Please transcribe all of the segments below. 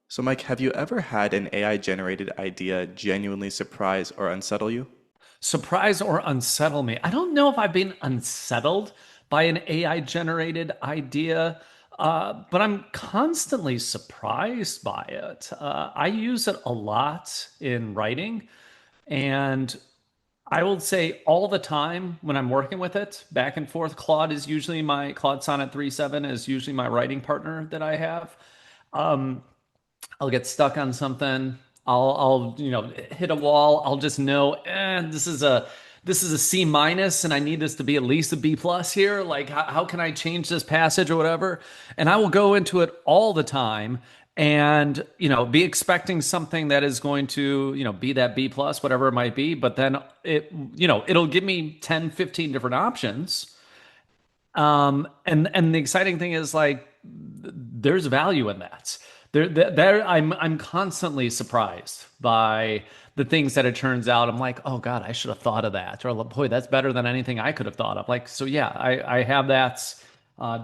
So, Mike, have you ever had an AI generated idea genuinely surprise or unsettle you? Surprise or unsettle me. I don't know if I've been unsettled by an AI generated idea, but I'm constantly surprised by it. I use it a lot in writing, and I will say all the time when I'm working with it, back and forth. Claude Sonnet 3.7 is usually my writing partner that I have. Um, I'll get stuck on something. I'll hit a wall. I'll just know, this is a C minus, and I need this to be at least a B plus here. Like, how can I change this passage or whatever? And I will go into it all the time, and be expecting something that is going to be that B plus, whatever it might be. But then it'll give me 10, 15 different options. And the exciting thing is like there's value in that. I'm constantly surprised by the things that it turns out. I'm like, oh God, I should have thought of that. Or boy, that's better than anything I could have thought of. Like, so yeah, I have that,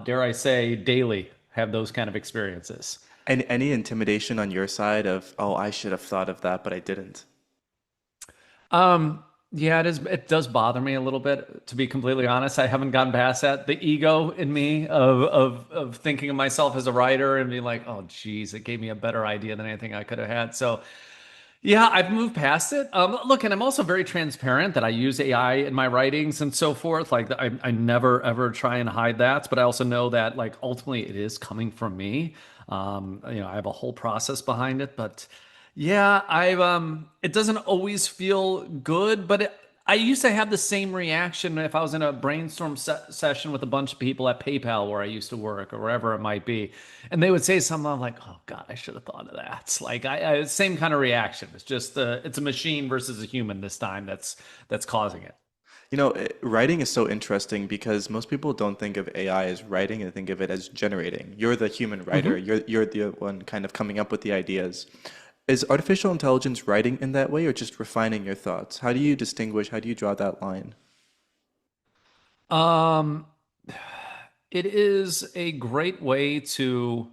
dare I say, daily have those kind of experiences. And any intimidation on your side of, oh, I should have thought of that, but I didn't? Um, yeah, it does bother me a little bit, to be completely honest. I haven't gotten past that. The ego in me of thinking of myself as a writer and being like, oh geez, it gave me a better idea than anything I could have had. So yeah, I've moved past it. Look, and I'm also very transparent that I use AI in my writings and so forth. Like I never ever try and hide that, but I also know that like ultimately it is coming from me. I have a whole process behind it, but yeah, it doesn't always feel good, but I used to have the same reaction if I was in a brainstorm session with a bunch of people at PayPal where I used to work or wherever it might be. And they would say something I'm like, oh God, I should have thought of that. Like same kind of reaction. It's just it's a machine versus a human this time that's causing it. Writing is so interesting because most people don't think of AI as writing and think of it as generating. You're the human writer. Mhm. You're the one kind of coming up with the ideas. Is artificial intelligence writing in that way or just refining your thoughts? How do you distinguish? How do you draw that line? Um, it is a great way to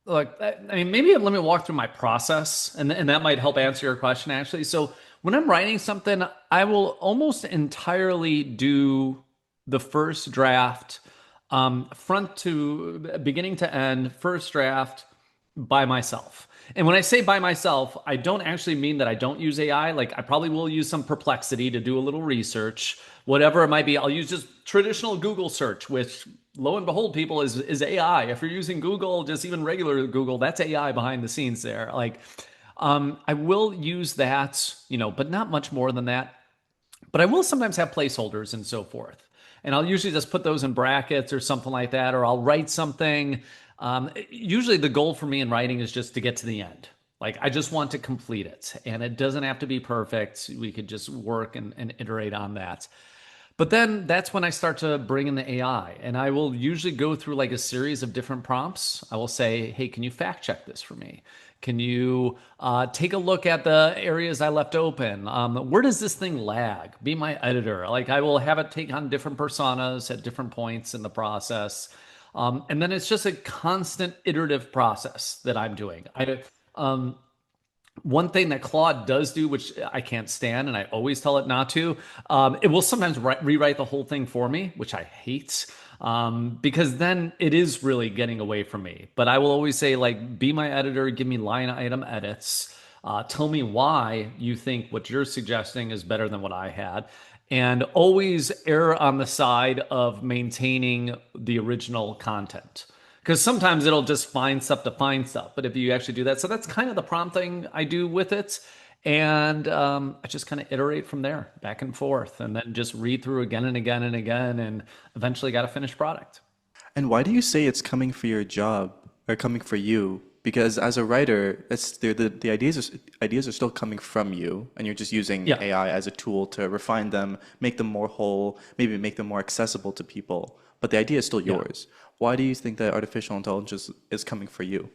look. I mean, maybe let me walk through my process, and that might help answer your question actually. So when I'm writing something, I will almost entirely do the first draft, front to beginning to end, first draft by myself. And when I say by myself, I don't actually mean that I don't use AI. Like I probably will use some Perplexity to do a little research, whatever it might be. I'll use just traditional Google search, which lo and behold, people is AI. If you're using Google, just even regular Google, that's AI behind the scenes there. Like I will use that, but not much more than that. But I will sometimes have placeholders and so forth. And I'll usually just put those in brackets or something like that, or I'll write something. Usually the goal for me in writing is just to get to the end. Like I just want to complete it. And it doesn't have to be perfect. We could just work and iterate on that. But then that's when I start to bring in the AI. And I will usually go through like a series of different prompts. I will say, hey, can you fact check this for me? Can you take a look at the areas I left open? Where does this thing lag? Be my editor. Like I will have it take on different personas at different points in the process. And then it's just a constant iterative process that I'm doing. One thing that Claude does do, which I can't stand, and I always tell it not to, it will sometimes rewrite the whole thing for me, which I hate, because then it is really getting away from me. But I will always say, like, be my editor, give me line item edits, tell me why you think what you're suggesting is better than what I had, and always err on the side of maintaining the original content because sometimes it'll just find stuff to find stuff. But if you actually do that, so that's kind of the prompting I do with it. And I just kind of iterate from there, back and forth, and then just read through again and again and again, and eventually got a finished product. And why do you say it's coming for your job or coming for you? Because as a writer, the ideas are still coming from you, and you're just using Yeah, AI as a tool to refine them, make them more whole, maybe make them more accessible to people. But the idea is still yeah. yours. Why do you think that artificial intelligence is coming for you?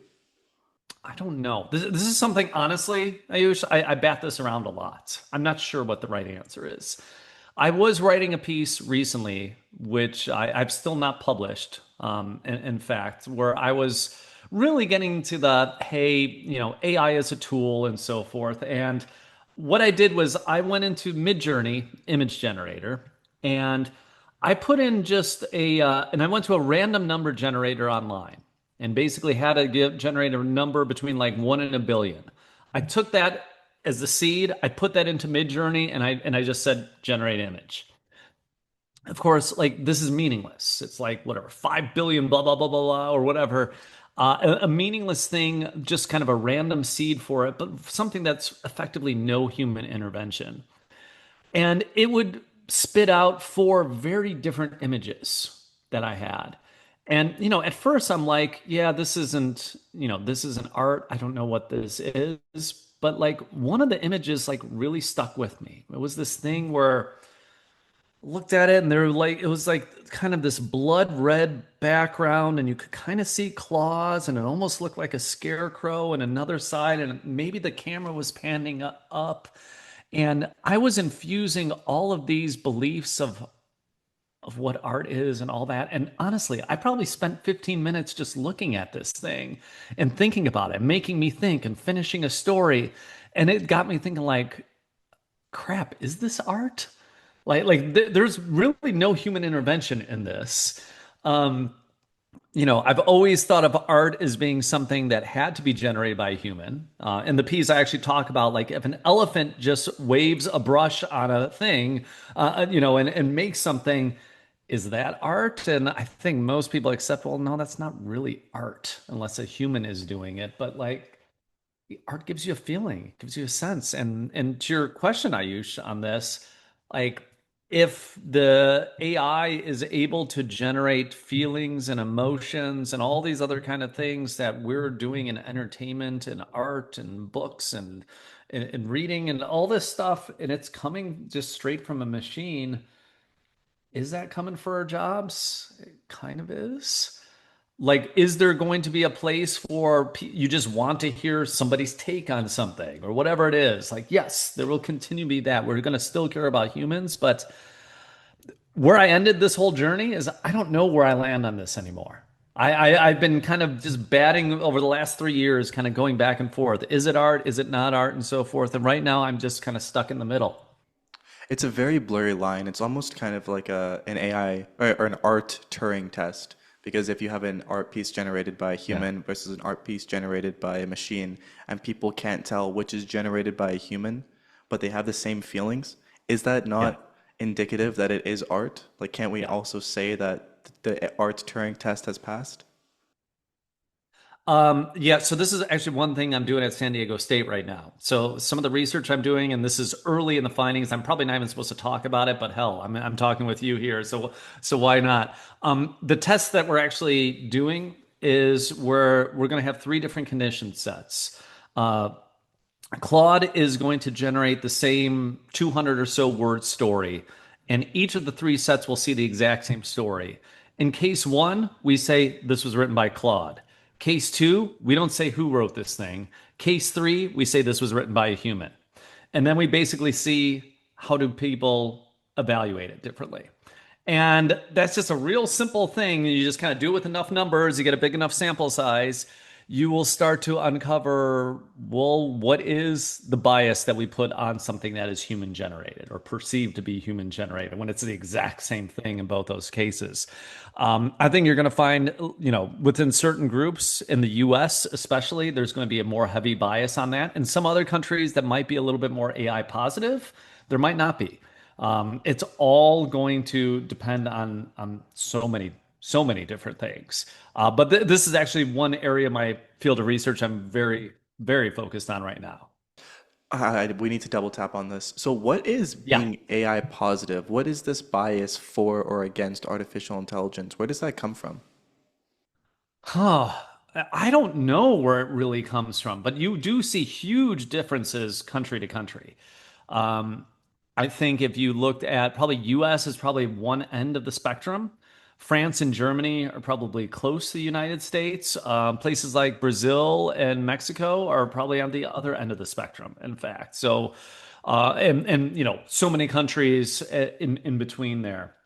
I don't know. This is something, honestly, I bat this around a lot. I'm not sure what the right answer is. I was writing a piece recently, which I've still not published, in fact, where I was really getting to the, hey, AI is a tool and so forth. And what I did was I went into Midjourney image generator and I put in just and I went to a random number generator online and basically had to generate a number between like 1 and 1 billion. I took that as the seed, I put that into Midjourney and I just said generate image. Of course, like this is meaningless. It's like whatever, 5 billion, blah, blah, blah, blah, blah, or whatever. A meaningless thing, just kind of a random seed for it, but something that's effectively no human intervention. And it would spit out four very different images that I had. And, at first I'm like, yeah, this isn't art. I don't know what this is. But like one of the images like really stuck with me. It was this thing where looked at it and there like it was like kind of this blood red background and you could kind of see claws and it almost looked like a scarecrow and another side and maybe the camera was panning up and I was infusing all of these beliefs of what art is and all that. And honestly, I probably spent 15 minutes just looking at this thing and thinking about it, making me think and finishing a story. And it got me thinking like, crap, is this art? There's really no human intervention in this. Um, I've always thought of art as being something that had to be generated by a human. In the piece, I actually talk about like if an elephant just waves a brush on a thing, and makes something, is that art? And I think most people accept, well, no, that's not really art unless a human is doing it. But like art gives you a feeling, gives you a sense. And to your question, Ayush, on this, like if the AI is able to generate feelings and emotions and all these other kind of things that we're doing in entertainment and art and books and reading and all this stuff, and it's coming just straight from a machine, is that coming for our jobs? It kind of is. Like, is there going to be a place for you just want to hear somebody's take on something or whatever it is? Like, yes, there will continue to be that. We're going to still care about humans, but where I ended this whole journey is I don't know where I land on this anymore. I've been kind of just batting over the last 3 years, kind of going back and forth. Is it art? Is it not art? And so forth. And right now I'm just kind of stuck in the middle. It's a very blurry line. It's almost kind of like an AI or an art Turing test. Because if you have an art piece generated by a Yeah. human versus an art piece generated by a machine, and people can't tell which is generated by a human, but they have the same feelings, is that Yeah. not indicative that it is art? Like, can't we Yeah. also say that the art Turing test has passed? Yeah, so this is actually one thing I'm doing at San Diego State right now. So some of the research I'm doing, and this is early in the findings. I'm probably not even supposed to talk about it, but hell, I'm talking with you here, so why not? The test that we're actually doing is we're going to have three different condition sets. Uh, Claude is going to generate the same 200 or so word story, and each of the three sets will see the exact same story. In case one, we say this was written by Claude. Case two, we don't say who wrote this thing. Case three, we say this was written by a human. And then we basically see how do people evaluate it differently. And that's just a real simple thing. You just kind of do it with enough numbers, you get a big enough sample size, you will start to uncover, well, what is the bias that we put on something that is human generated or perceived to be human generated when it's the exact same thing in both those cases. I think you're going to find, within certain groups in the US, especially, there's going to be a more heavy bias on that. In some other countries that might be a little bit more AI positive, there might not be. It's all going to depend on so many different things. But this is actually one area of my field of research I'm very very focused on right now. We need to double tap on this. So, what is Yeah. being AI positive? What is this bias for or against artificial intelligence? Where does that come from? Huh. I don't know where it really comes from, but you do see huge differences country to country. Um, I think if you looked at probably US is probably one end of the spectrum. France and Germany are probably close to the United States. Places like Brazil and Mexico are probably on the other end of the spectrum, in fact. So, and so many countries in between there.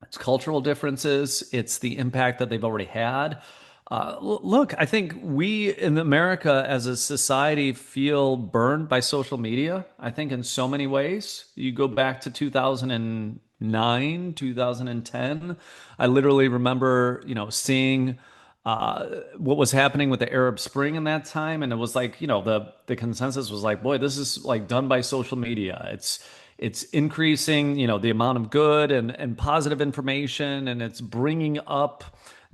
It's cultural differences. It's the impact that they've already had. Look, I think we in America as a society feel burned by social media. I think in so many ways. You go back to 2009, 2010. I literally remember, seeing what was happening with the Arab Spring in that time, and it was like, the consensus was like, boy, this is like done by social media. It's increasing, the amount of good and positive information, and it's bringing up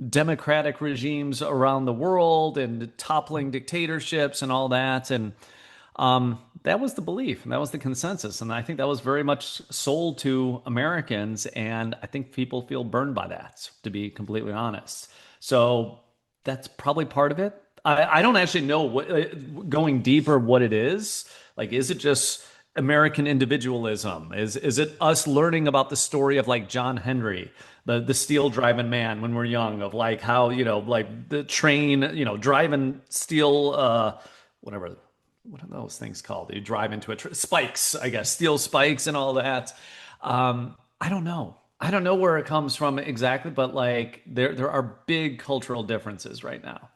democratic regimes around the world and toppling dictatorships and all that. And that was the belief and that was the consensus. And I think that was very much sold to Americans. And I think people feel burned by that, to be completely honest. So that's probably part of it. I don't actually know going deeper, what it is. Like, is it just American individualism? Is it us learning about the story of like John Henry, the steel driving man when we're young, of like how, like the train, driving steel, whatever, what are those things called? You drive into spikes, I guess, steel spikes and all that. I don't know. I don't know where it comes from exactly, but like there are big cultural differences right now.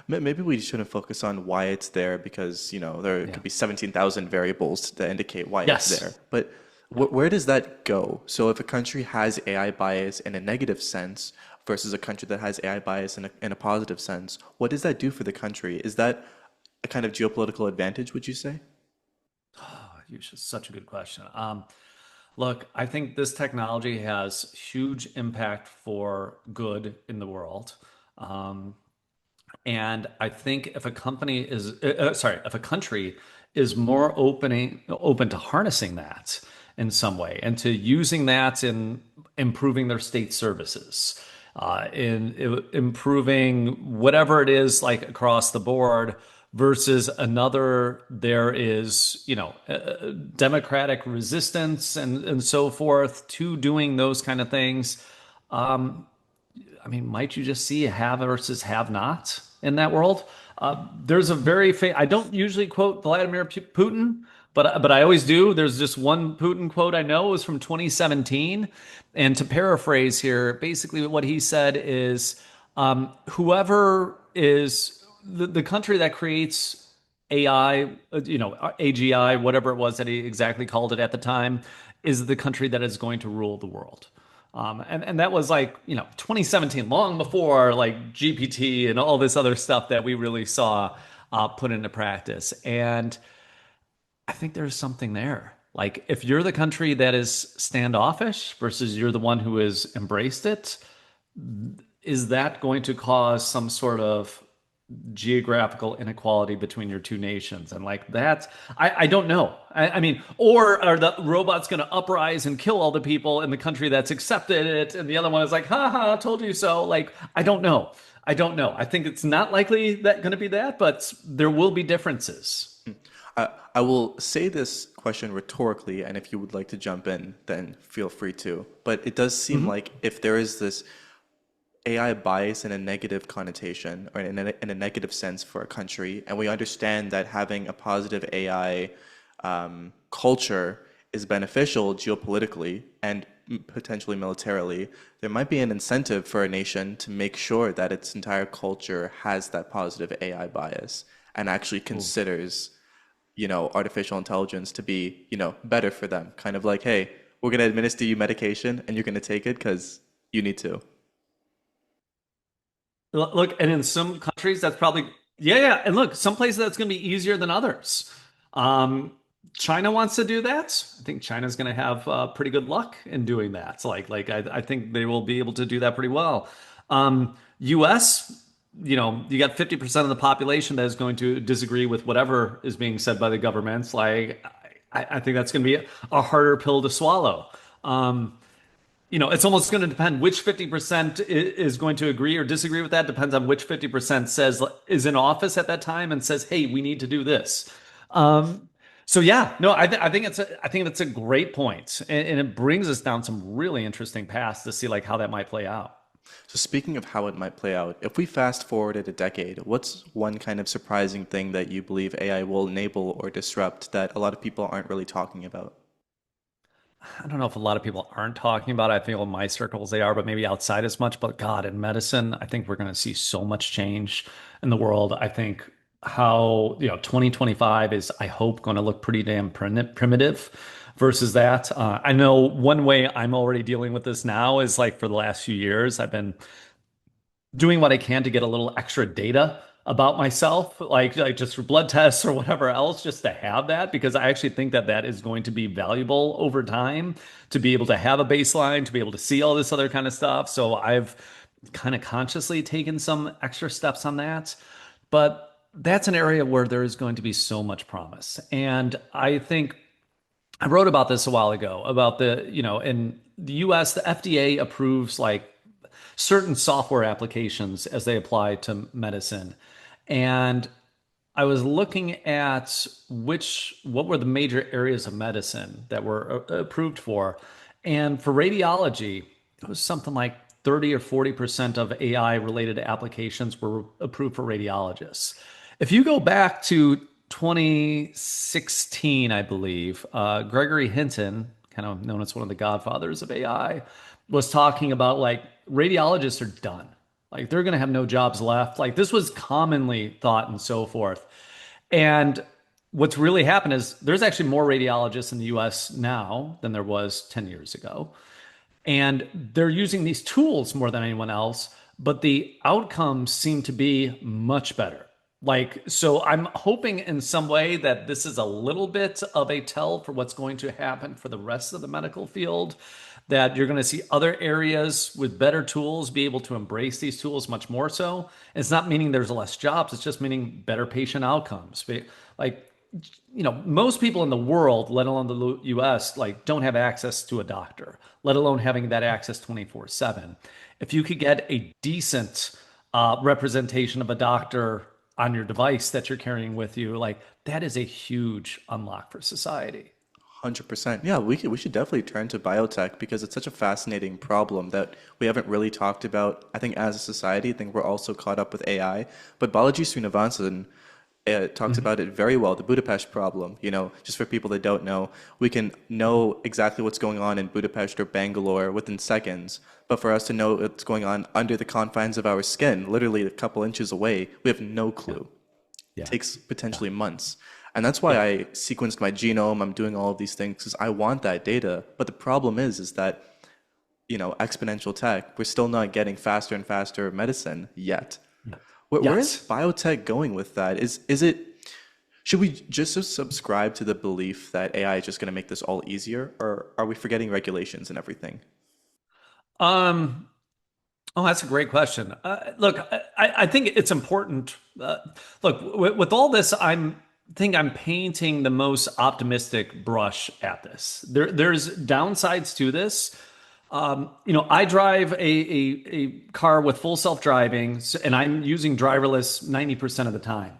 Maybe we shouldn't focus on why it's there because, there Yeah. could be 17,000 variables that indicate why it's there. Yes. But Yep. where does that go? So if a country has AI bias in a negative sense versus a country that has AI bias in a positive sense, what does that do for the country? Is that a kind of geopolitical advantage, would you say? Such a good question. Look, I think this technology has huge impact for good in the world. Um, And I think if a company is, sorry, if a country is more open to harnessing that in some way and to using that in improving their state services, in improving whatever it is like across the board, versus another, there is, democratic resistance and so forth to doing those kind of things. I mean, might you just see a have versus have not in that world? There's a I don't usually quote Vladimir Putin, but I always do. There's just one Putin quote I know. It was from 2017, and to paraphrase here, basically what he said is, whoever is the country that creates AI, AGI, whatever it was that he exactly called it at the time, is the country that is going to rule the world. And that was like, 2017, long before like GPT and all this other stuff that we really saw put into practice. And I think there's something there. Like, if you're the country that is standoffish versus you're the one who has embraced it, is that going to cause some sort of geographical inequality between your two nations? And like that, I don't know. I mean, or are the robots going to uprise and kill all the people in the country that's accepted it, and the other one is like, ha ha, told you so? Like, I don't know. I don't know. I think it's not likely that going to be that, but there will be differences. I will say this question rhetorically, and if you would like to jump in, then feel free to. But it does seem Mhm. like if there is this AI bias in a negative connotation or in a negative sense for a country, and we understand that having a positive AI culture is beneficial geopolitically and potentially militarily, there might be an incentive for a nation to make sure that its entire culture has that positive AI bias and actually Ooh. considers, artificial intelligence to be, better for them. Kind of like, hey, we're going to administer you medication and you're going to take it because you need to. Look, and in some countries, that's probably, yeah, yeah. And look, some places that's going to be easier than others. Um, China wants to do that. I think China's going to have pretty good luck in doing that. I think they will be able to do that pretty well. U.S., you got 50% of the population that is going to disagree with whatever is being said by the governments. Like, I think that's going to be a harder pill to swallow. It's almost going to depend which 50% is going to agree or disagree with that. Depends on which 50% says is in office at that time and says, "Hey, we need to do this." Um, so yeah, no, I think I think that's a great point, and it brings us down some really interesting paths to see like how that might play out. So speaking of how it might play out, if we fast forwarded a decade, what's one kind of surprising thing that you believe AI will enable or disrupt that a lot of people aren't really talking about? I don't know if a lot of people aren't talking about it. I feel in my circles they are, but maybe outside as much. But God, in medicine, I think we're going to see so much change in the world. I think how, 2025 is, I hope, going to look pretty damn primitive versus that. I know one way I'm already dealing with this now is like for the last few years, I've been doing what I can to get a little extra data about myself, like just for blood tests or whatever else, just to have that, because I actually think that that is going to be valuable over time to be able to have a baseline, to be able to see all this other kind of stuff. So I've kind of consciously taken some extra steps on that. But that's an area where there is going to be so much promise. And I think I wrote about this a while ago about in the US, the FDA approves like certain software applications as they apply to medicine. And I was looking at what were the major areas of medicine that were approved for. And for radiology, it was something like 30 or 40% of AI related applications were approved for radiologists. If you go back to 2016, I believe, Gregory Hinton, kind of known as one of the godfathers of AI, was talking about like radiologists are done. Like they're going to have no jobs left. Like this was commonly thought and so forth. And what's really happened is there's actually more radiologists in the US now than there was 10 years ago. And they're using these tools more than anyone else, but the outcomes seem to be much better. Like, so I'm hoping in some way that this is a little bit of a tell for what's going to happen for the rest of the medical field, that you're going to see other areas with better tools be able to embrace these tools much more so. It's not meaning there's less jobs, it's just meaning better patient outcomes. Like, most people in the world, let alone the US, like don't have access to a doctor, let alone having that access 24/7. If you could get a decent representation of a doctor on your device that you're carrying with you, like that is a huge unlock for society. 100%. Yeah, we should definitely turn to biotech because it's such a fascinating problem that we haven't really talked about. I think as a society, I think we're also caught up with AI. But Balaji Srinivasan talks Mhm. about it very well, the Budapest problem. Just for people that don't know, we can know exactly what's going on in Budapest or Bangalore within seconds. But for us to know what's going on under the confines of our skin, literally a couple inches away, we have no Yeah, clue. It yeah, takes yeah, potentially months. And that's why yeah. I sequenced my genome. I'm doing all of these things because I want that data. But the problem is that, exponential tech, we're still not getting faster and faster medicine yet. Yeah. Where is Yes. biotech going with that? Is it should we just subscribe to the belief that AI is just going to make this all easier, or are we forgetting regulations and everything? Um, oh, that's a great question. Look, I think it's important. Look, with all this, I'm painting the most optimistic brush at this. There's downsides to this. I drive a car with full self-driving, and I'm using driverless 90% of the time.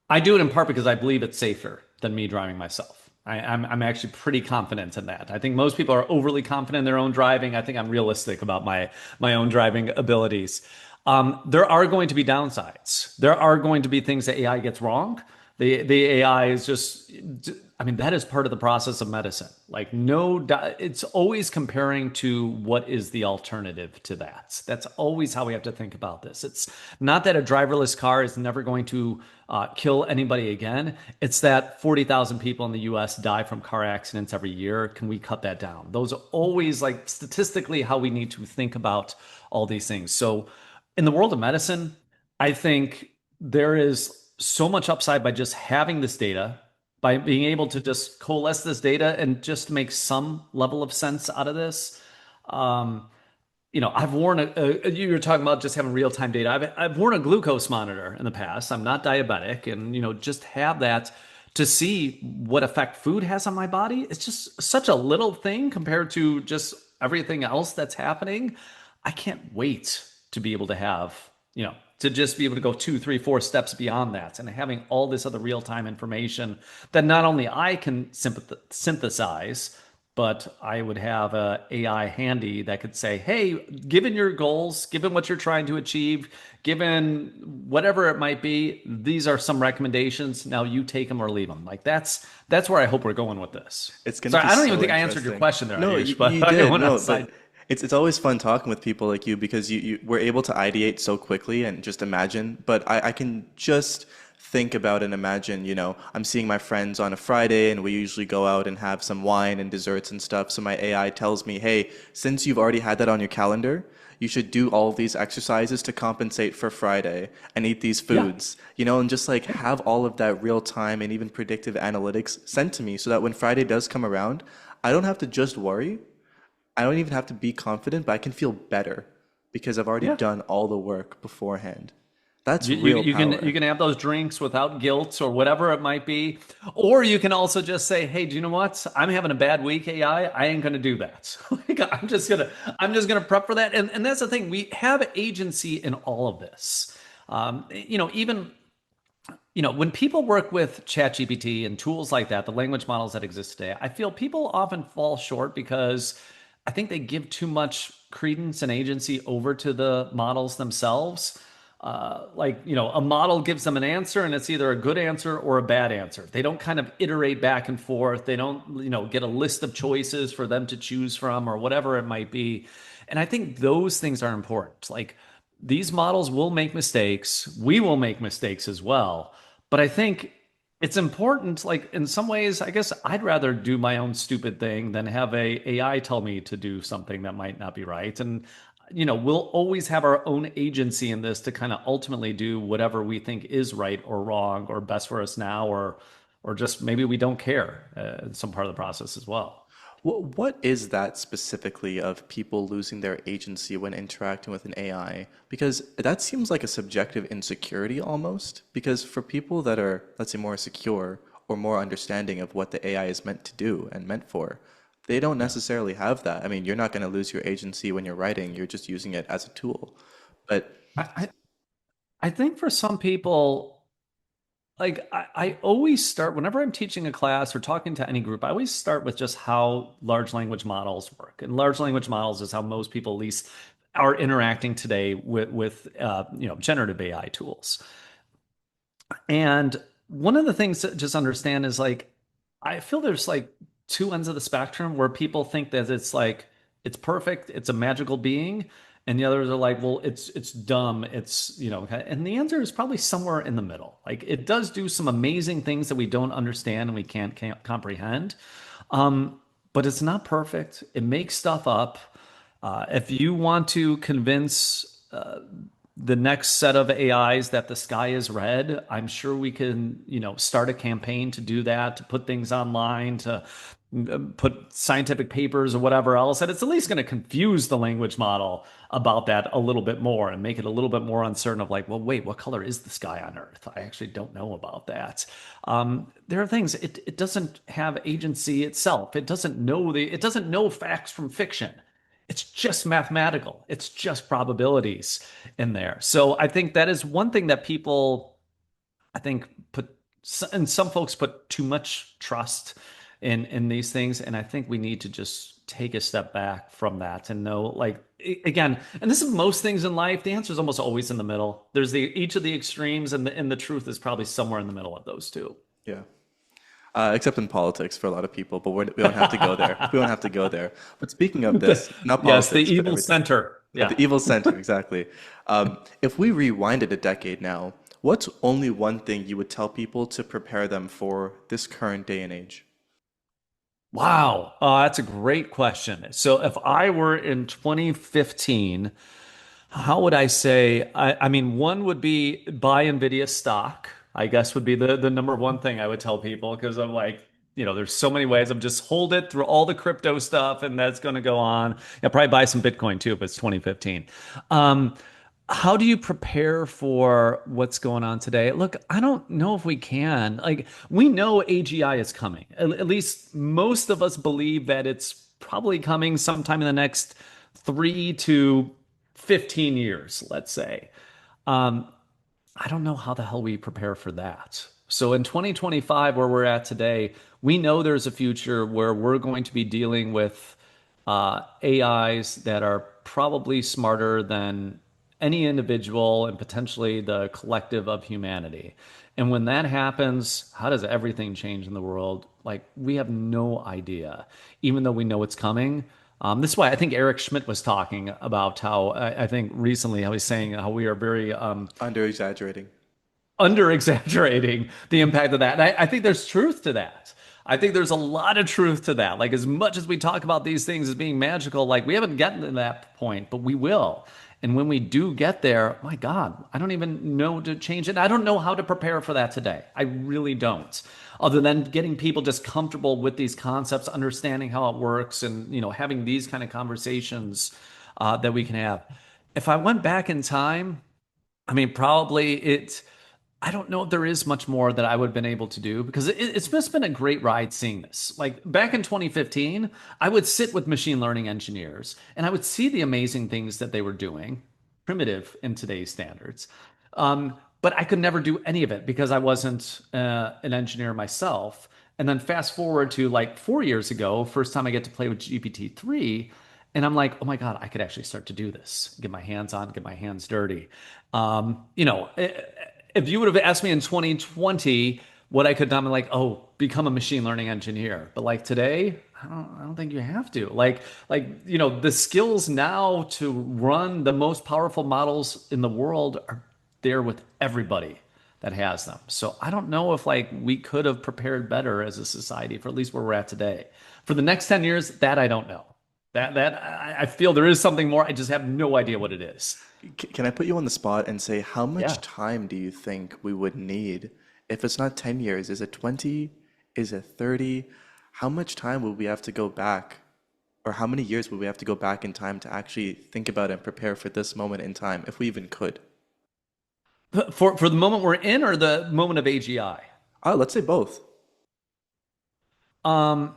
I do it in part because I believe it's safer than me driving myself. I'm actually pretty confident in that. I think most people are overly confident in their own driving. I think I'm realistic about my own driving abilities. There are going to be downsides. There are going to be things that AI gets wrong. The AI is just, I mean, that is part of the process of medicine. Like, it's always comparing to what is the alternative to that. That's always how we have to think about this. It's not that a driverless car is never going to kill anybody again. It's that 40,000 people in the US die from car accidents every year. Can we cut that down? Those are always like statistically how we need to think about all these things. So, in the world of medicine, I think there is so much upside by just having this data, by being able to just coalesce this data and just make some level of sense out of this. Um, I've worn you were talking about just having real-time data. I've worn a glucose monitor in the past. I'm not diabetic, and just have that to see what effect food has on my body. It's just such a little thing compared to just everything else that's happening. I can't wait to be able to have, to just be able to go two, three, four steps beyond that and having all this other real-time information that not only I can synthesize, but I would have a AI handy that could say, "Hey, given your goals, given what you're trying to achieve, given whatever it might be, these are some recommendations. Now you take them or leave them." Like that's where I hope we're going with this. It's going to Sorry, be I don't even so think I answered your interesting. question there, No, Ayush, but you I did. went No, outside. but it's always fun talking with people like you because we're able to ideate so quickly and just imagine. But I can just think about and imagine, I'm seeing my friends on a Friday and we usually go out and have some wine and desserts and stuff. So my AI tells me, hey, since you've already had that on your calendar, you should do all of these exercises to compensate for Friday and eat these Yeah. foods, and just like have all of that real time and even predictive analytics sent to me so that when Friday does come around, I don't have to just worry. I don't even have to be confident, but I can feel better because I've already Yeah. done all the work beforehand. That's You, real you power. can have those drinks without guilt or whatever it might be, or you can also just say, "Hey, do you know what? I'm having a bad week, AI. I ain't going to do that. Like, I'm just gonna prep for that." And that's the thing. We have agency in all of this. Even when people work with ChatGPT and tools like that, the language models that exist today, I feel people often fall short because I think they give too much credence and agency over to the models themselves. A model gives them an answer and it's either a good answer or a bad answer. They don't kind of iterate back and forth. They don't, get a list of choices for them to choose from or whatever it might be. And I think those things are important. Like these models will make mistakes. We will make mistakes as well. But I think it's important, like in some ways, I guess I'd rather do my own stupid thing than have a AI tell me to do something that might not be right. And we'll always have our own agency in this to kind of ultimately do whatever we think is right or wrong or best for us now, or just maybe we don't care in some part of the process as well. What is that specifically of people losing their agency when interacting with an AI? Because that seems like a subjective insecurity almost. Because for people that are, let's say, more secure or more understanding of what the AI is meant to do and meant for, they don't Yeah. necessarily have that. I mean, you're not going to lose your agency when you're writing, you're just using it as a tool. But I, I, I think for some people, like I always start whenever I'm teaching a class or talking to any group, I always start with just how large language models work. And large language models is how most people at least are interacting today with generative AI tools. And one of the things to just understand is like, I feel there's like two ends of the spectrum where people think that it's like, it's perfect, it's a magical being. And the others are like, well, it's dumb, and the answer is probably somewhere in the middle. Like it does do some amazing things that we don't understand and we can't comprehend. But it's not perfect. It makes stuff up. If you want to convince the next set of AIs that the sky is red, I'm sure we can, start a campaign to do that, to put things online, to put scientific papers or whatever else. And it's at least going to confuse the language model about that a little bit more and make it a little bit more uncertain of like, well, wait, what color is the sky on Earth? I actually don't know about that. There are things it doesn't have agency itself. It doesn't know facts from fiction. It's just mathematical. It's just probabilities in there. So I think that is one thing that people, I think, and some folks put too much trust in these things. And I think we need to just take a step back from that and know, like, again, and this is most things in life, the answer is almost always in the middle. There's each of the extremes, and the truth is probably somewhere in the middle of those two. yeah, except in politics for a lot of people, but we don't have to go there. We don't have to go there. But speaking of this, not Yes, the politics, but evil everything. center. Yeah. The evil center, exactly. If we rewind it a decade now, what's only one thing you would tell people to prepare them for this current day and age? Wow, that's a great question. So if I were in 2015, how would I say? I mean, one would be buy NVIDIA stock, I guess would be the number one thing I would tell people because I'm like, there's so many ways. I'm just hold it through all the crypto stuff and that's going to go on. I'll probably buy some Bitcoin too if it's 2015. Um, how do you prepare for what's going on today? Look, I don't know if we can. Like, we know AGI is coming. At least most of us believe that it's probably coming sometime in the next 3 to 15 years, let's say. Um, I don't know how the hell we prepare for that. So in 2025, where we're at today, we know there's a future where we're going to be dealing with AIs that are probably smarter than any individual and potentially the collective of humanity. And when that happens, how does everything change in the world? Like, we have no idea, even though we know it's coming. This is why I think Eric Schmidt was talking about how I think recently how he's saying how we are very Under exaggerating. under exaggerating the impact of that. And I think there's truth to that. I think there's a lot of truth to that. Like, as much as we talk about these things as being magical, like, we haven't gotten to that point, but we will. And when we do get there, my God, I don't even know to change it. I don't know how to prepare for that today. I really don't. Other than getting people just comfortable with these concepts, understanding how it works, and having these kind of conversations that we can have. If I went back in time, I mean, probably it. I don't know if there is much more that I would have been able to do because it's just been a great ride seeing this. Like back in 2015, I would sit with machine learning engineers and I would see the amazing things that they were doing, primitive in today's standards. But I could never do any of it because I wasn't an engineer myself. And then fast forward to like 4 years ago, first time I get to play with GPT-3. And I'm like, oh my God, I could actually start to do this, get my hands on, get my hands dirty. If you would have asked me in 2020 what I could have done, I'm like, oh, become a machine learning engineer. But like today, I don't think you have to. The skills now to run the most powerful models in the world are there with everybody that has them. So I don't know if like we could have prepared better as a society for at least where we're at today. For the next 10 years, that I don't know. I feel there is something more. I just have no idea what it is. Can I put you on the spot and say, how Yeah. much time do you think we would need? If it's not 10 years, is it 20? Is it 30? How much time would we have to go back? Or how many years would we have to go back in time to actually think about and prepare for this moment in time, if we even could? For the moment we're in or the moment of AGI? Let's say both. Um,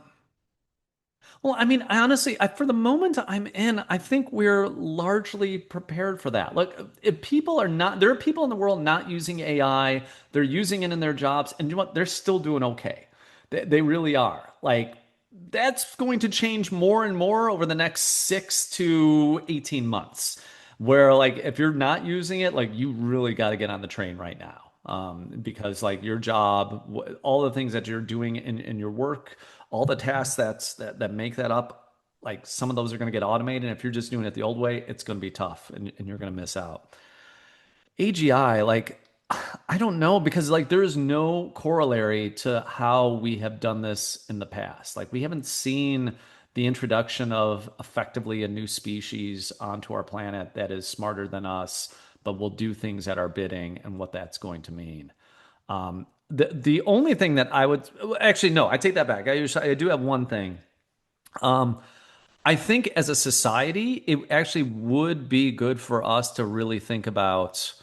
well, I mean, I honestly, for the moment I'm in, I think we're largely prepared for that. Look, if people are not, there are people in the world not using AI, they're using it in their jobs, and you know what? They're still doing okay. They really are. Like, that's going to change more and more over the next 6 to 18 months. Where, like, if you're not using it, like, you really got to get on the train right now. Because, like, your job, all the things that you're doing in your work, all the tasks that make that up, like some of those are going to get automated. And if you're just doing it the old way, it's going to be tough and you're going to miss out. AGI, like, I don't know because like there is no corollary to how we have done this in the past. Like we haven't seen the introduction of effectively a new species onto our planet that is smarter than us, but will do things at our bidding and what that's going to mean. The only thing that I would actually no, I take that back. I do have one thing. Um, I think as a society, it actually would be good for us to really think about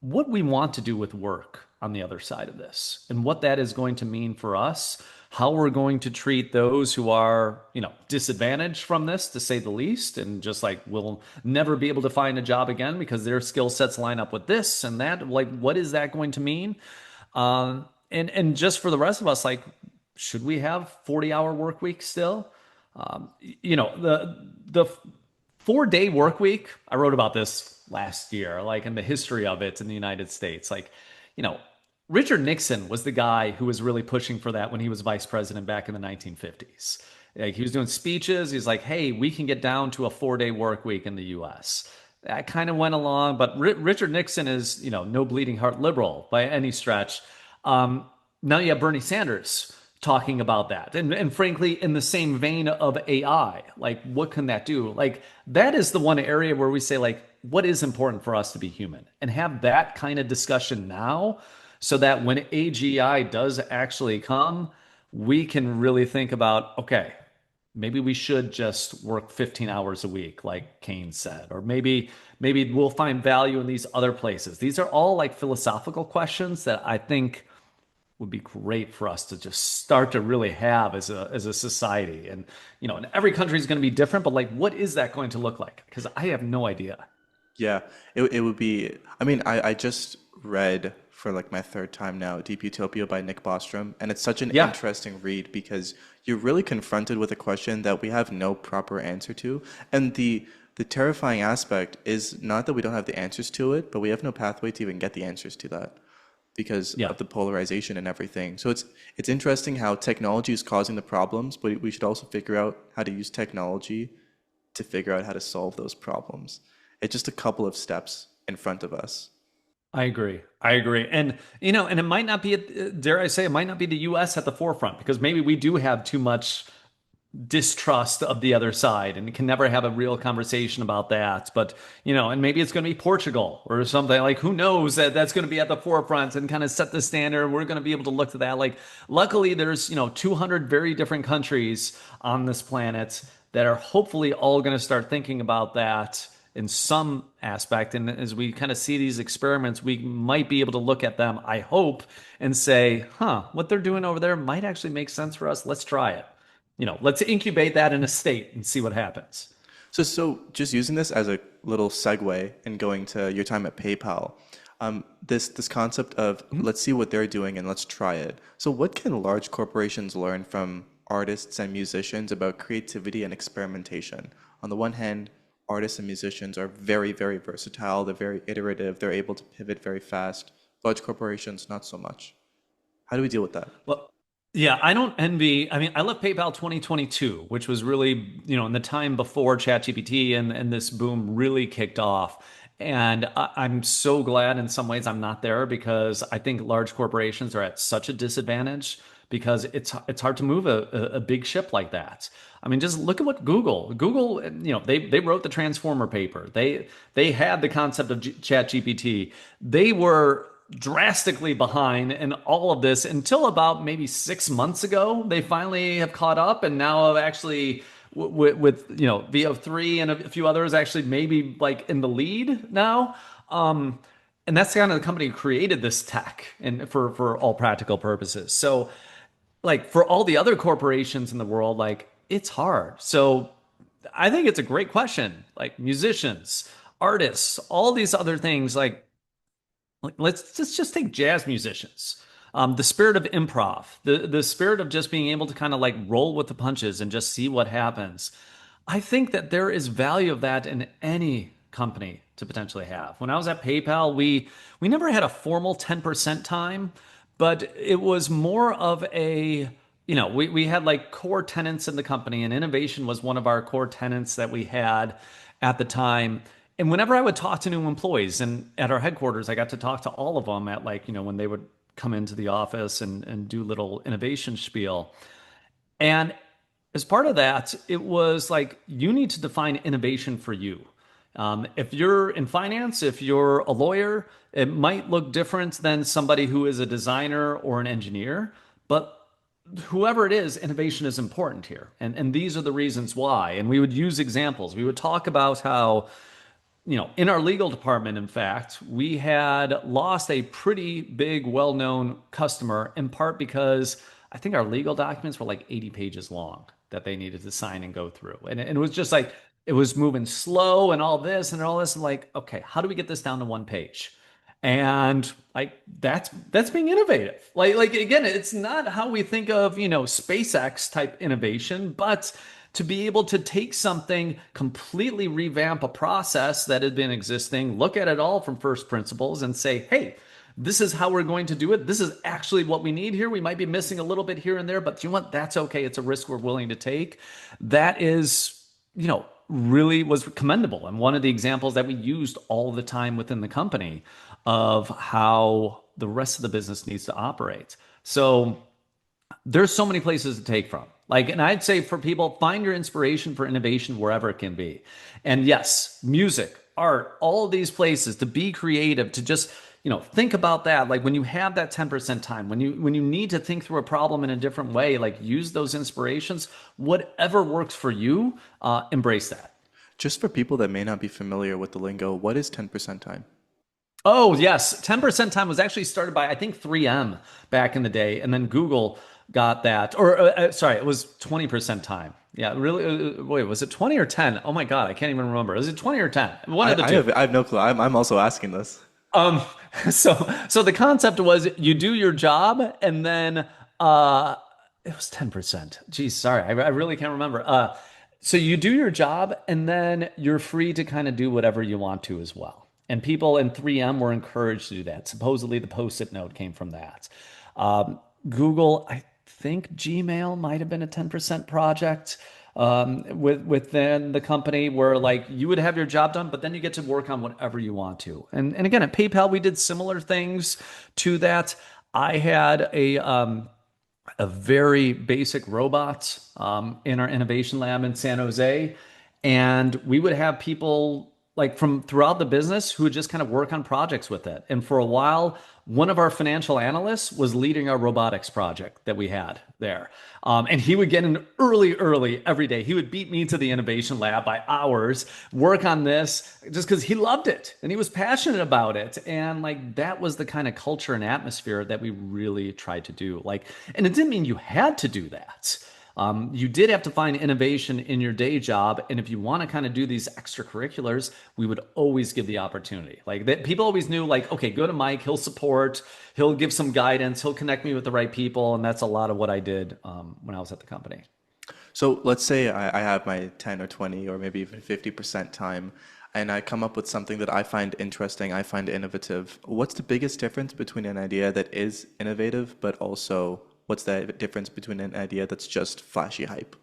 what we want to do with work on the other side of this and what that is going to mean for us, how we're going to treat those who are, disadvantaged from this, to say the least, and just like will never be able to find a job again because their skill sets line up with this and that. Like, what is that going to mean? And just for the rest of us, like, should we have 40-hour work weeks still? The 4-day work week, I wrote about this last year, like in the history of it in the United States. Like, you know, Richard Nixon was the guy who was really pushing for that when he was vice president back in the 1950s. Like he was doing speeches. He's like, hey, we can get down to a 4-day work week in the US. That kind of went along, but Richard Nixon is, no bleeding heart liberal by any stretch. Um, Now you have Bernie Sanders talking about that. And frankly, in the same vein of AI, like what can that do? Like that is the one area where we say, like, what is important for us to be human and have that kind of discussion now so that when AGI does actually come, we can really think about, okay, maybe we should just work 15 hours a week, like Keynes said, or maybe we'll find value in these other places. These are all like philosophical questions that I think would be great for us to just start to really have as a society. And every country is going to be different, but like, what is that going to look like? Because I have no idea. Yeah, it would be. I mean, I just read for like my third time now, Deep Utopia by Nick Bostrom, and it's such an Yeah, interesting read because you're really confronted with a question that we have no proper answer to, and the terrifying aspect is not that we don't have the answers to it, but we have no pathway to even get the answers to that because yeah. of the polarization and everything. So it's interesting how technology is causing the problems, but we should also figure out how to use technology to figure out how to solve those problems. It's just a couple of steps in front of us. I agree. I agree. And, and it might not be, dare I say, it might not be the US at the forefront because maybe we do have too much distrust of the other side and can never have a real conversation about that. But, and maybe it's going to be Portugal or something like who knows that that's going to be at the forefront and kind of set the standard. We're going to be able to look to that. Like, luckily, there's, 200 very different countries on this planet that are hopefully all going to start thinking about that in some aspect. And as we kind of see these experiments, we might be able to look at them, I hope, and say, what they're doing over there might actually make sense for us. Let's try it. Let's incubate that in a state and see what happens. So just using this as a little segue and going to your time at PayPal, this concept of let's see what they're doing and let's try it. So what can large corporations learn from artists and musicians about creativity and experimentation? On the one hand, artists and musicians are very, very versatile. They're very iterative. They're able to pivot very fast. Large corporations, not so much. How do we deal with that? Well, yeah, I don't envy. I mean, I left PayPal 2022, which was really, in the time before ChatGPT and this boom really kicked off. And I'm so glad in some ways I'm not there because I think large corporations are at such a disadvantage because it's hard to move a big ship like that. I mean, just look at what Google, they wrote the Transformer paper. They had the concept of ChatGPT. They were drastically behind in all of this until about maybe 6 months ago. They finally have caught up and now have actually with VO3 and a few others actually maybe like in the lead now. And that's kind of the company who created this tech and for all practical purposes. So like for all the other corporations in the world, like it's hard. So I think it's a great question. Like musicians, artists, all these other things, like let's just take jazz musicians. The spirit of improv, the spirit of just being able to kind of like roll with the punches and just see what happens. I think that there is value of that in any company to potentially have. When I was at PayPal, we never had a formal 10% time, but it was more of a we had like core tenants in the company, and innovation was one of our core tenants that we had at the time. And whenever I would talk to new employees and at our headquarters, I got to talk to all of them at like, when they would come into the office and do little innovation spiel. And as part of that, it was like, you need to define innovation for you. If you're in finance, if you're a lawyer, it might look different than somebody who is a designer or an engineer. But whoever it is, innovation is important here. And these are the reasons why. And we would use examples. We would talk about how in our legal department, in fact, we had lost a pretty big, well known customer in part because I think our legal documents were like 80 pages long that they needed to sign and go through. And it was just like, it was moving slow and all this and all this. And like, okay, how do we get this down to one page? And like that's being innovative. Like again, it's not how we think of, SpaceX type innovation, but to be able to take something, completely revamp a process that had been existing, look at it all from first principles and say, hey, this is how we're going to do it. This is actually what we need here. We might be missing a little bit here and there, but you know what? That's okay. It's a risk we're willing to take. That is, really was commendable. And one of the examples that we used all the time within the company of how the rest of the business needs to operate. So there's so many places to take from. Like, and I'd say for people, find your inspiration for innovation wherever it can be. And yes, music, art, all of these places to be creative, to just, think about that. Like when you have that 10% time, when you need to think through a problem in a different way, like use those inspirations, whatever works for you, embrace that. Just for people that may not be familiar with the lingo, what is 10% time? Oh, yes. 10% time was actually started by, I think, 3M back in the day. And then Google got that. Or, sorry, it was 20% time. Yeah, really. Wait, was it 20 or 10? Oh my God, I can't even remember. Was it 20 or 10? One of the two. I have no clue. I'm also asking this. Um, So the concept was you do your job and then uh it was 10%. Geez, sorry. I really can't remember. So you do your job and then you're free to kind of do whatever you want to as well. And people in 3M were encouraged to do that. Supposedly the post-it note came from that. Google, I think Gmail might have been a 10% project within the company where like you would have your job done, but then you get to work on whatever you want to. And again, at PayPal, we did similar things to that. I had a very basic robot in our innovation lab in San Jose. And we would have people like from throughout the business who would just kind of work on projects with it. And for a while, one of our financial analysts was leading our robotics project that we had there. And he would get in early every day. He would beat me to the innovation lab by hours, work on this just because he loved it and he was passionate about it. And like that was the kind of culture and atmosphere that we really tried to do. Like, and it didn't mean you had to do that. You did have to find innovation in your day job. And if you want to kind of do these extracurriculars, we would always give the opportunity. Like that, people always knew, like, okay, go to Mike, he'll support, he'll give some guidance, he'll connect me with the right people. And that's a lot of what I did when I was at the company. So let's say I have my 10 or 20 or maybe even 50% time and I come up with something that I find interesting, I find innovative. What's the biggest difference between an idea that is innovative, but also what's the difference between an idea that's just flashy hype?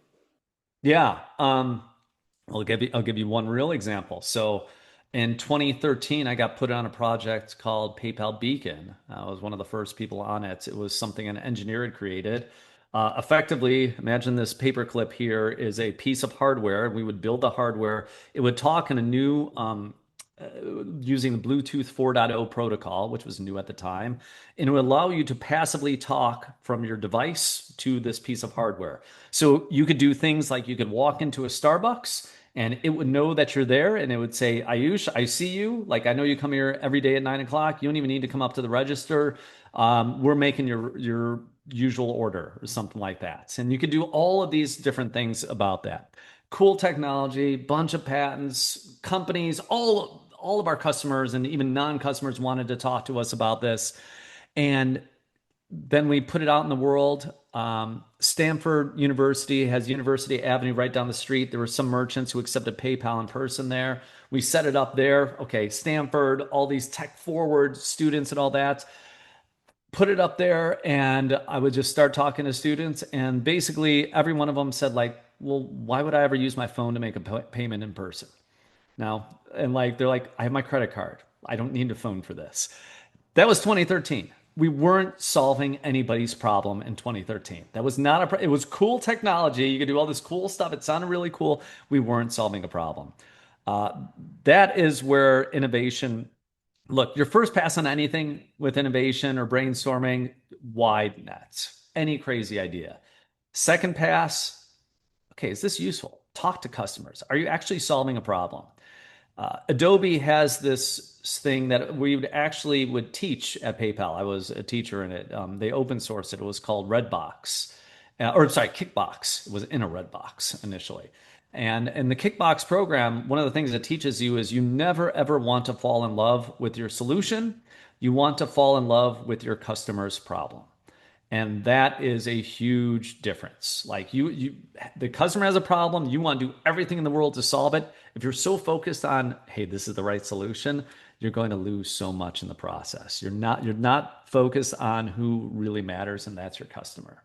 Yeah. I'll give you one real example. So in 2013, I got put on a project called PayPal Beacon. I was one of the first people on it. It was something an engineer had created. Effectively, imagine this paperclip here is a piece of hardware. We would build the hardware. It would talk in a new using the Bluetooth 4.0 protocol, which was new at the time, and it would allow you to passively talk from your device to this piece of hardware. So you could do things like you could walk into a Starbucks and it would know that you're there and it would say, Ayush, I see you. Like, I know you come here every day at 9 o'clock. You don't even need to come up to the register. We're making your usual order or something like that. And you could do all of these different things about that. Cool technology, bunch of patents, companies, all of our customers and even non-customers wanted to talk to us about this. And then we put it out in the world. Stanford University has University Avenue right down the street. There were some merchants who accepted PayPal in person there. We set it up there. Okay, Stanford, all these tech forward students and all that. Put it up there, and I would just start talking to students. And basically, every one of them said, like, well, why would I ever use my phone to make a payment in person? Now, and like they're like, I have my credit card. I don't need a phone for this. That was 2013. We weren't solving anybody's problem in 2013. That was not it was cool technology. You could do all this cool stuff. It sounded really cool. We weren't solving a problem. Uh, that is where innovation, look, your first pass on anything with innovation or brainstorming, wide net, any crazy idea. Second pass, okay, is this useful? Talk to customers. Are you actually solving a problem? Adobe has this thing that we would teach at PayPal. I was a teacher in it. They open sourced it. It was called Redbox, or sorry, Kickbox. It was in a Redbox initially. And in the Kickbox program, one of the things it teaches you is you never ever want to fall in love with your solution. You want to fall in love with your customer's problem. And that is a huge difference. Like the customer has a problem, you want to do everything in the world to solve it. If you're so focused on, hey, this is the right solution, you're going to lose so much in the process. You're not focused on who really matters, and that's your customer.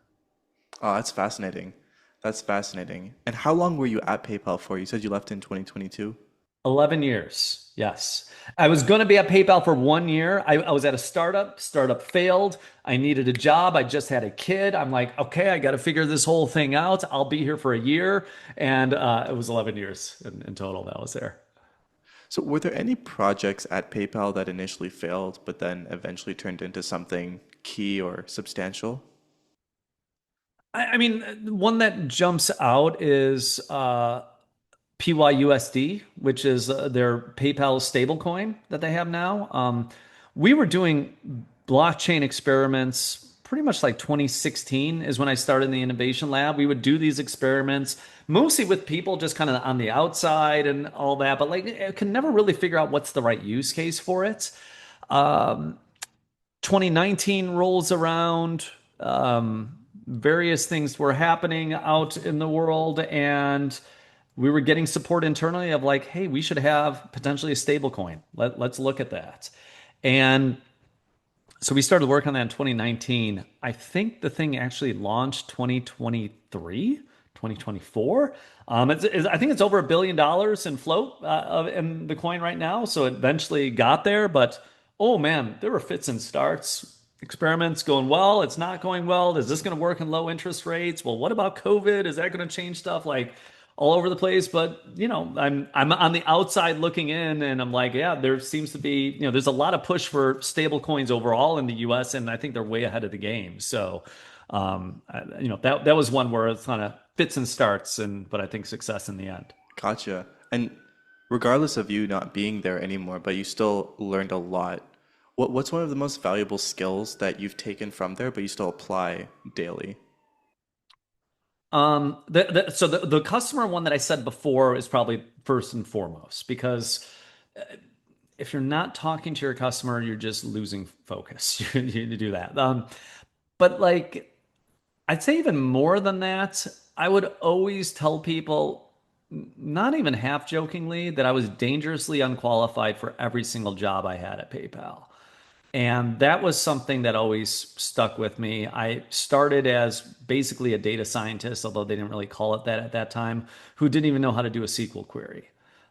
Oh, that's fascinating. That's fascinating. And how long were you at PayPal for? You said you left in 2022. 11 years. Yes. I was going to be at PayPal for 1 year. I was at a startup. Startup failed. I needed a job. I just had a kid. I'm like, okay, I got to figure this whole thing out. I'll be here for a year. And it was 11 years in total that I was there. So were there any projects at PayPal that initially failed, but then eventually turned into something key or substantial? I mean, one that jumps out is PYUSD, which is their PayPal stablecoin that they have now. We were doing blockchain experiments pretty much like 2016 is when I started in the innovation lab. We would do these experiments mostly with people just kind of on the outside and all that, but like I could never really figure out what's the right use case for it. 2019 rolls around. Various things were happening out in the world, and we were getting support internally of like, hey, we should have potentially a stable coin. Let's look at that. And so we started working on that in 2019. I think the thing actually launched 2023, 2024. I think it's over $1 billion in float in the coin right now. So it eventually got there. But oh man, there were fits and starts. Experiments going well. It's not going well. Is this going to work in low interest rates? Well, what about COVID? Is that going to change stuff? Like all over the place. But I'm on the outside looking in, and I'm like, yeah, there seems to be there's a lot of push for stable coins overall in the U.S., and I think they're way ahead of the game. So, that was one where it's kind of fits and starts, but I think success in the end. Gotcha. And regardless of you not being there anymore, but you still learned a lot. What's one of the most valuable skills that you've taken from there, but you still apply daily? So the customer one that I said before is probably first and foremost because if you're not talking to your customer, you're just losing focus. You do that. But like, I'd say even more than that, I would always tell people, not even half jokingly, that I was dangerously unqualified for every single job I had at PayPal. And that was something that always stuck with me. I started as basically a data scientist, although they didn't really call it that at that time, who didn't even know how to do a SQL query.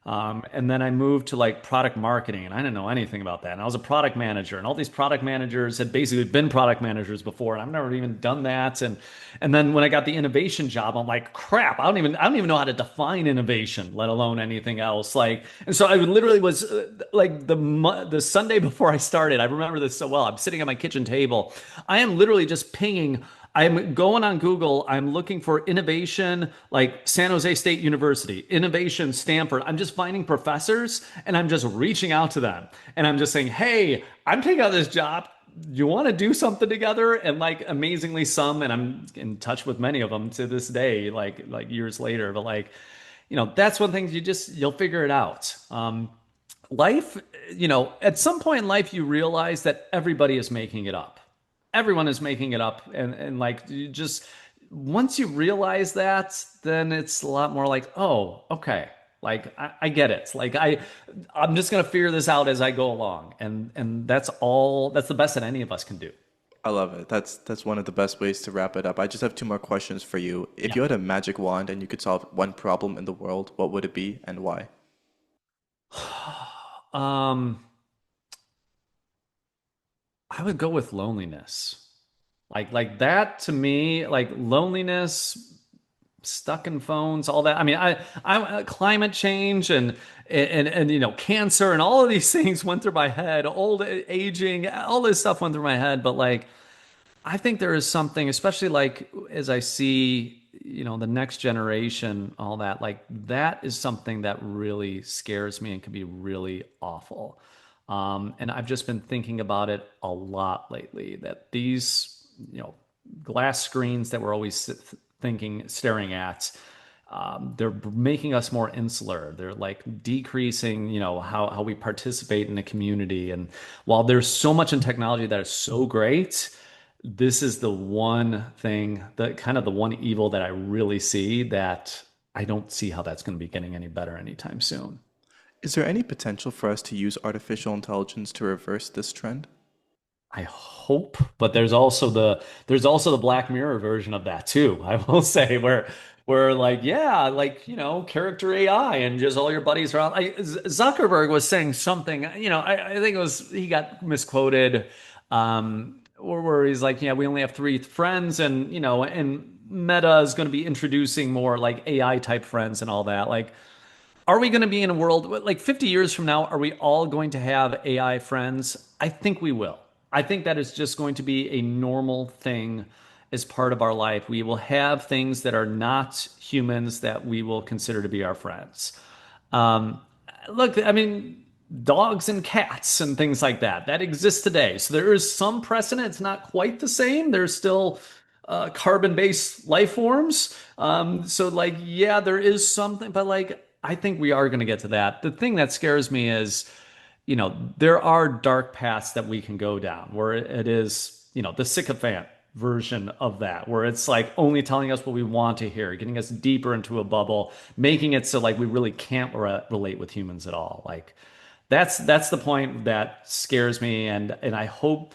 And then I moved to like product marketing, and I didn't know anything about that. And I was a product manager, and all these product managers had basically been product managers before, and I've never even done that. And then when I got the innovation job, I'm like, crap, I don't even know how to define innovation, let alone anything else. Like, and so I literally was like the Sunday before I started. I remember this so well. I'm sitting at my kitchen table. I am literally just pinging. I'm going on Google. I'm looking for innovation, like San Jose State University, innovation Stanford. I'm just finding professors and I'm just reaching out to them. And I'm just saying, hey, I'm taking out this job. You want to do something together? And like amazingly some, and I'm in touch with many of them to this day, like years later. But like, that's one thing you'll figure it out. Life, at some point in life, you realize that everybody is making it up. Everyone is making it up. And like, you just, once you realize that, then it's a lot more like, oh, okay. Like I get it. Like I'm just gonna figure this out as I go along. And that's the best that any of us can do. I love it. That's one of the best ways to wrap it up. I just have two more questions for you. If Yeah. you had a magic wand and you could solve one problem in the world, what would it be and why? Um, I would go with loneliness. Like that to me, like loneliness, stuck in phones, all that. I mean, I climate change and cancer and all of these things went through my head. Old aging, all this stuff went through my head. But like, I think there is something, especially like as I see, the next generation, all that, like that is something that really scares me and can be really awful. And I've just been thinking about it a lot lately that these, glass screens that we're always staring at, they're making us more insular. They're like decreasing, how we participate in a community. And while there's so much in technology that is so great, this is the one thing, the kind of the one evil that I really see that I don't see how that's going to be getting any better anytime soon. Is there any potential for us to use artificial intelligence to reverse this trend? I hope, but there's also the Black Mirror version of that too. I will say where like yeah, like character AI and just all your buddies are on. Zuckerberg was saying something. I think it was he got misquoted, or where he's like, yeah, we only have three friends, and Meta is going to be introducing more like AI type friends and all that. Like, are we going to be in a world like 50 years from now? Are we all going to have AI friends? I think we will. I think that is just going to be a normal thing as part of our life. We will have things that are not humans that we will consider to be our friends. Um, Look, I mean, dogs and cats and things like that that exist today. So there is some precedent. It's not quite the same. There's still carbon-based life forms. So like, yeah, there is something, but like, I think we are going to get to that. The thing that scares me is, there are dark paths that we can go down where it is, the sycophant version of that, where it's like only telling us what we want to hear, getting us deeper into a bubble, making it so like we really can't relate with humans at all. Like that's the point that scares me, and I hope,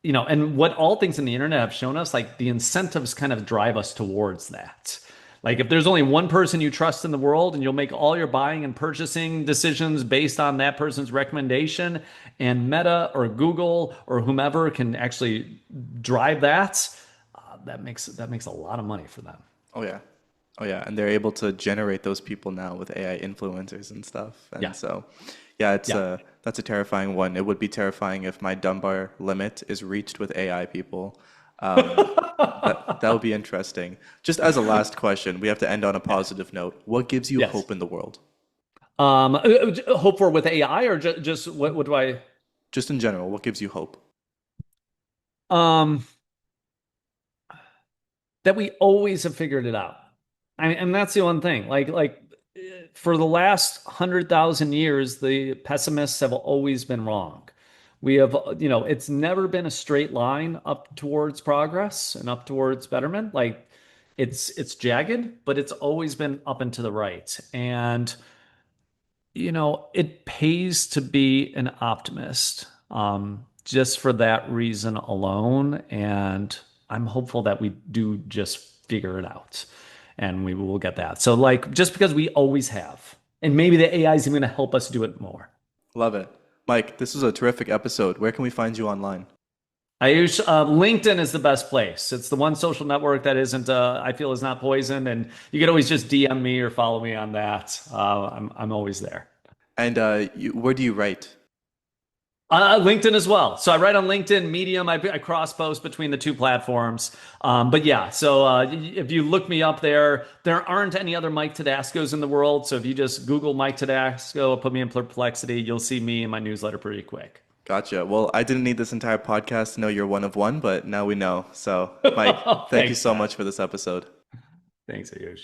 and what all things in the internet have shown us, like the incentives kind of drive us towards that. Like if there's only one person you trust in the world and you'll make all your buying and purchasing decisions based on that person's recommendation, and Meta or Google or whomever can actually drive that, that makes a lot of money for them. Oh yeah. Oh yeah. And they're able to generate those people now with AI influencers and stuff. And Yeah. so yeah, it's Yeah. that's a terrifying one. It would be terrifying if my Dunbar limit is reached with AI people. Um, that would be interesting. Just as a last question, we have to end on a positive note. What gives you Yes. hope in the world? Hope for with AI, or just what do I? Just in general, what gives you hope? Um, that we always have figured it out. And that's the one thing. Like for the last 100,000 years, the pessimists have always been wrong. We have, it's never been a straight line up towards progress and up towards betterment. Like it's jagged, but it's always been up and to the right. And it pays to be an optimist, just for that reason alone. And I'm hopeful that we do just figure it out and we will get that. So, like, just because we always have, and maybe the AI is even going to help us do it more. Love it. Mike, this was a terrific episode. Where can we find you online? I use LinkedIn is the best place. It's the one social network that isn't, I feel, is not poisoned, and you can always just DM me or follow me on that. I'm always there. And where do you write? LinkedIn as well. So I write on LinkedIn, Medium. I cross post between the two platforms. But yeah, so if you look me up there, there aren't any other Mike Todascos in the world. So if you just Google Mike Todasco, put me in perplexity, you'll see me in my newsletter pretty quick. Gotcha. Well, I didn't need this entire podcast to know you're one of one, but now we know. So, Mike, thank you Thanks, so Matt. much for this episode. Thanks, Ayush.